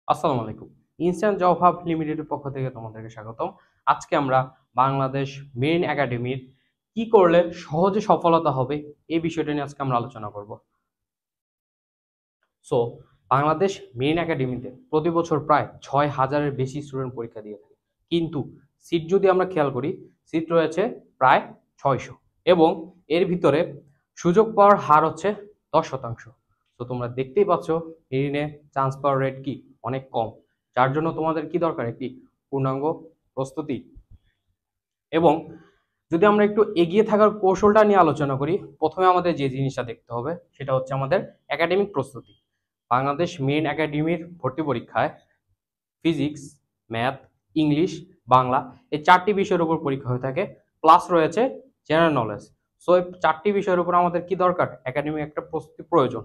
আসসালামু আলাইকুম। Instant job hub লিমিটেডের পক্ষ থেকে তোমাদেরকে স্বাগতম। আজকে আমরা বাংলাদেশ মেরিন একাডেমির কি করলে সহজে সফলতা হবে এই বিষয়টা নিয়ে আজকে আমরা আলোচনা করব। সো বাংলাদেশ মেরিন একাডেমিতে প্রতি বছর প্রায় ৬,০০০-এর বেশি স্টুডেন্ট পরীক্ষা দিয়ে থাকে, কিন্তু সিট যদি আমরা খেয়াল করি, সিট রয়েছে প্রায় ৬০০ এবং এর ভিতরে সুযোগ পাওয়ার হার হচ্ছে ১০%। তো তোমরা দেখতেই পাচ্ছ মেরিনে চান্স পাওয়ার রেট কি অনেক কম, যার জন্য তোমাদের কি দরকার একটি পূর্ণাঙ্গ প্রস্তুতি। এবং যদি আমরা একটু এগিয়ে থাকার কৌশলটা নিয়ে আলোচনা করি, প্রথমে আমাদের যে জিনিসটা দেখতে হবে সেটা হচ্ছে আমাদের একাডেমিক প্রস্তুতি। বাংলাদেশ মেইন একাডেমির ভর্তি পরীক্ষায় ফিজিক্স, ম্যাথ, ইংলিশ, বাংলা এই 4টি বিষয়ের উপর পরীক্ষা হয়ে থাকে, প্লাস রয়েছে জেনারেল নলেজ। সো এই 4টি বিষয়ের উপর আমাদের কি দরকার, একাডেমিক একটা প্রস্তুতি প্রয়োজন,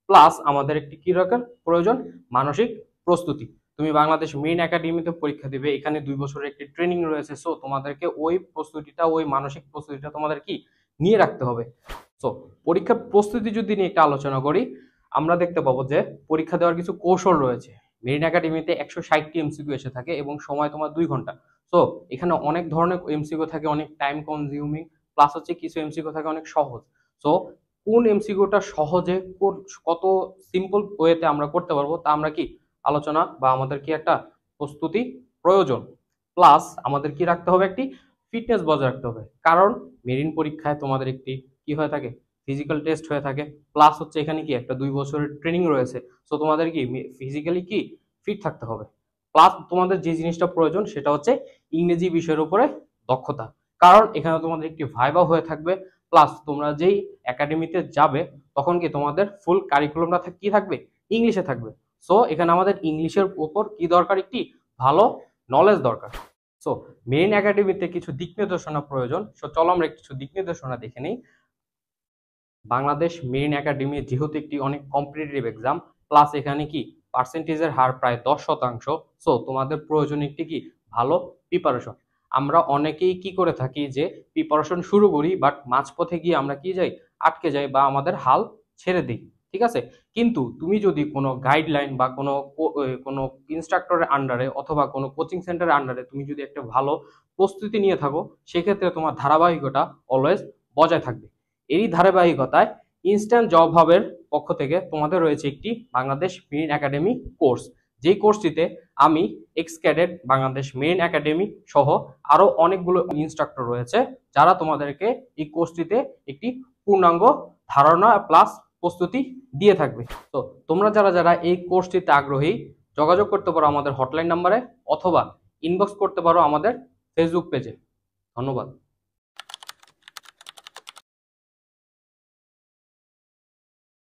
প্লাস আমাদের একটি কি দরকার প্রয়োজন, মানসিক প্রস্তুতি। তুমি বাংলাদেশ মেইন একাডেমিতে পরীক্ষা দিবে, এখানে 2 বছরের একটি ট্রেনিং রয়েছে। সো তোমাদেরকে ওই প্রস্তুতিটা, ওই মানসিক প্রস্তুতিটা তোমাদের কি নিয়ে রাখতে হবে। সো পরীক্ষার প্রস্তুতি যদি নিয়ে একটা আলোচনা করি, আমরা দেখতে পাবো যে পরীক্ষা দেওয়ার কিছু কৌশল রয়েছে। মেরিন একাডেমিতে 160টি এমসিকিউ এসে থাকে এবং সময় তোমার 2 ঘন্টা। সো এখানে অনেক ধরনের এমসিকিউ থাকে, অনেক টাইম কনজিউমিং, প্লাস হচ্ছে কিছু এমসিকিউ থাকে অনেক সহজ। সো কোন এমসিকিউটা সহজে কত সিম্পল ওয়েতে আমরা করতে পারবো তা আমরা কি আলোচনা বা আমাদের কি একটা প্রস্তুতি প্রয়োজন। প্লাস আমাদের কি রাখতে হবে, একটি ফিটনেস বজায় রাখতে হবে, কারণ মেরিন পরীক্ষায় তোমাদের একটি কি হয়ে থাকে, ফিজিক্যাল টেস্ট হয়ে থাকে, প্লাস হচ্ছে এখানে কি একটা 2 বছরের ট্রেনিং রয়েছে। সো তোমাদের কি ফিজিক্যালি কি ফিট থাকতে হবে। প্লাস তোমাদের যে জিনিসটা প্রয়োজন সেটা হচ্ছে ইংরেজি বিষয়ের উপরে দক্ষতা, কারণ এখানে তোমাদের একটি ভাইবা হয়ে থাকবে। প্লাস তোমরা যেই একাডেমিতে যাবে তখন কি তোমাদের ফুল কারিকুলামটা কি থাকবে, ইংলিশে থাকবে। সো এখানে আমাদের ইংলিশের উপর কি দরকার, একটি ভালো নলেজ দরকার। সো মেইন একাডেমিতে কিছু দিক নির্দেশনা প্রয়োজন। সো চলো আমরা কিছু দিক নির্দেশনা দেখে নিই। বাংলাদেশ মেরিন একাডেমি যেহেতু একটি অনেক কম্পিটিটিভ এক্সাম, প্লাস এখানে কি পার্সেন্টেজের হার প্রায় 10%। সো তোমাদের প্রয়োজন একটি কি ভালো প্রিপারেশন। আমরা অনেকেই কি করে থাকি যে প্রিপারেশন শুরু করি, বাট মাঝপথে গিয়ে আমরা কি যাই, আটকে যাই বা আমাদের হাল ছেড়ে দিই, ঠিক আছে। কিন্তু তুমি যদি কোনো গাইডলাইন বা কোনো ইনস্ট্রাক্টরের আন্ডারে অথবা কোনো কোচিং সেন্টারের আন্ডারে তুমি যদি একটা ভালো প্রস্তুতি নিয়ে থাকো, সেক্ষেত্রে তোমার ধারাবাহিকতা অলওয়েজ বজায় থাকবে। এরই ধারাবাহিকতায় ইনস্ট্যান্ট জব হাবের পক্ষ থেকে তোমাদের রয়েছে একটি বাংলাদেশ মেরিন একাডেমি কোর্স, যেই কোর্সটিতে আমি x cadet Bangladesh marine academy সহ আরো অনেকগুলো ইনস্ট্রাক্টর রয়েছে, যারা তোমাদেরকে এই কোর্সটিতে একটি পূর্ণাঙ্গ ধারণা প্লাস প্রস্তুতি দিয়ে থাকবে। তো তোমরা যারা যারা এই কোর্সটিতে আগ্রহী, যোগাযোগ করতে পারো আমাদের হটলাইন নাম্বারে অথবা ইনবক্স করতে পারো আমাদের ফেসবুক পেজে। ধন্যবাদ।